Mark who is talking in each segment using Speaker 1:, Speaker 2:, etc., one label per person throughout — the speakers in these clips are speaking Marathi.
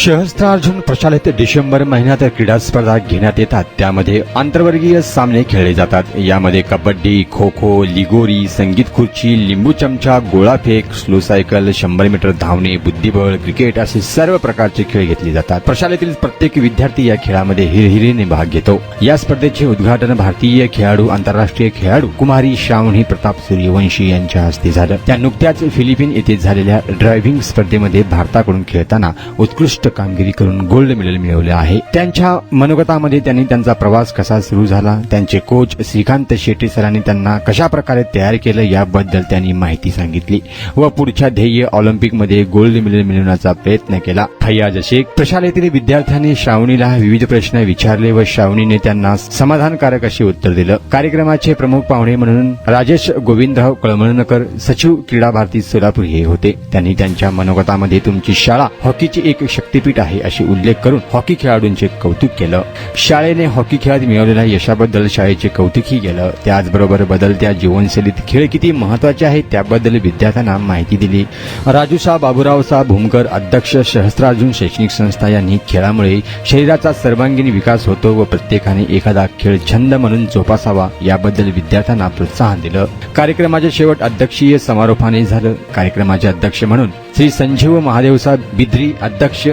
Speaker 1: सहस्त्रार्जुन प्रशालेत डिसेंबर महिन्यात क्रीडा स्पर्धा घेण्यात येतात. त्यामध्ये आंतरवर्गीय सामने खेळले जातात. यामध्ये कबड्डी, खो खो, लिगोरी, संगीत खुर्ची, लिंबू चमचा, गोळाफेक, स्लो सायकल, 100 मीटर धावणे, बुद्धिबळ, क्रिकेट असे सर्व प्रकारचे खेळ घेतले जातात. प्रशालेतील प्रत्येक विद्यार्थी या खेळामध्ये हिरहिरीने भाग घेतो. या स्पर्धेचे उद्घाटन भारतीय खेळाडू, आंतरराष्ट्रीय खेळाडू कुमारी श्रावणी प्रताप सूर्यवंशी यांच्या हस्ते झालं. त्या नुकत्याच फिलिपिन येथे झालेल्या ड्रायव्हिंग स्पर्धेमध्ये भारताकडून खेळताना उत्कृष्ट कामगिरी करून गोल्ड मेडल मिळवले आहे. त्यांच्या मनोगतामध्ये त्यांनी त्यांचा प्रवास कसा सुरू झाला, त्यांचे कोच श्रीकांत शेट्टी सरांनी त्यांना कशा प्रकारे तयार केलं याबद्दल त्यांनी माहिती सांगितली व पुढच्या ध्येय ऑलिम्पिकमध्ये गोल्ड मेडल मिळवण्याचा प्रयत्न केला. फैयाज शेख प्रशालेतील विद्यार्थ्यांनी श्रावणीला विविध प्रश्न विचारले व श्रावणीने त्यांना समाधानकारक असे उत्तर दिलं. कार्यक्रमाचे प्रमुख पाहुणे म्हणून राजेश गोविंदराव कळमळकर, सचिव क्रीडा भारती सोलापूर हे होते. त्यांनी त्यांच्या मनोगतामध्ये तुमची शाळा हॉकीची एक शक्तीपीठ आहे असे उल्लेख करून हॉकी खेळाडूंचे कौतुक केलं. शाळेने हॉकी खेळात मिळवलेल्या यशाबद्दल शाळेचे कौतुकही केलं. त्याचबरोबर बदलत्या जीवनशैलीत खेळ किती महत्वाचे आहेत त्याबद्दल विद्यार्थ्यांना माहिती दिली. राजूशाह बाबूरावशाह भूमकर, अध्यक्ष सहस्त्रार्जुन शैक्षणिक संस्था यांनी खेळामुळे शरीराचा सर्वांगीण विकास होतो व प्रत्येकाने एखादा खेळ छंद म्हणून जोपासावा याबद्दल विद्यार्थ्यांना प्रोत्साहन दिलं. कार्यक्रमाचे शेवट अध्यक्षीय समारोपाने झालं. कार्यक्रमाचे अध्यक्ष म्हणून श्री संजीव महादेवसाहेब बिद्री, अध्यक्ष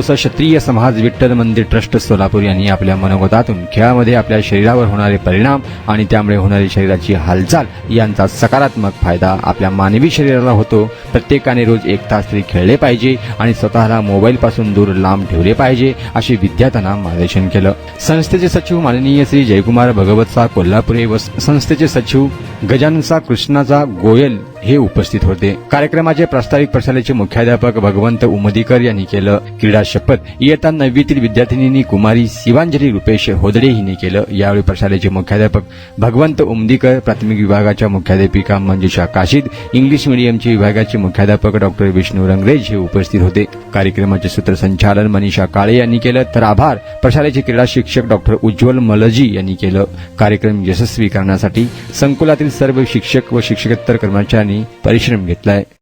Speaker 1: क्षत्रिय समाज विठ्ठल मंदिर ट्रस्ट सोलापूर यांनी आपल्या मनोगतातून खेळामध्ये आपल्या शरीरावर होणारे परिणाम आणि त्यामुळे होणारी शरीराची हालचाल यांचा सकारात्मक फायदा आपल्या मानवी शरीराला होतो. प्रत्येकाने रोज 1 तास तरी खेळले पाहिजे आणि स्वतःला मोबाईल पासून दूर लांब ठेवले पाहिजे असे विद्यार्थ्यांना मार्गदर्शन केलं. संस्थेचे सचिव माननीय श्री जयकुमार भगवतशाह कोल्हापुरे व संस्थेचे सचिव गजाननशाह कृष्णाचा गोयल हे उपस्थित होते. कार्यक्रमाचे प्रास्ताविक प्रशालेचे मुख्याध्यापक भगवंत उमदीकर यांनी केलं. क्रीडा शपथ इयत्ता 9वीतील विद्यार्थिनींनी कुमारी शिवांजली रुपेश होदडे हिने केलं. यावेळी प्रशालेचे मुख्याध्यापक भगवंत उमदीकर, प्राथमिक विभागाच्या मुख्याध्यापिका मंजुषा काशीद, इंग्लिश मीडियमचे विभागाचे मुख्याध्यापक डॉक्टर विष्णू रंगरेज हे उपस्थित होते. कार्यक्रमाचे सूत्रसंचालन मनीषा काळे यांनी केलं तर आभार प्रशालेचे क्रीडा शिक्षक डॉक्टर उज्ज्वल मलजी यांनी केलं. कार्यक्रम यशस्वी करण्यासाठी संकुलातील सर्व शिक्षक व शिक्षकेतर कर्मचाऱ्यांनी परिश्रम घेतलाय.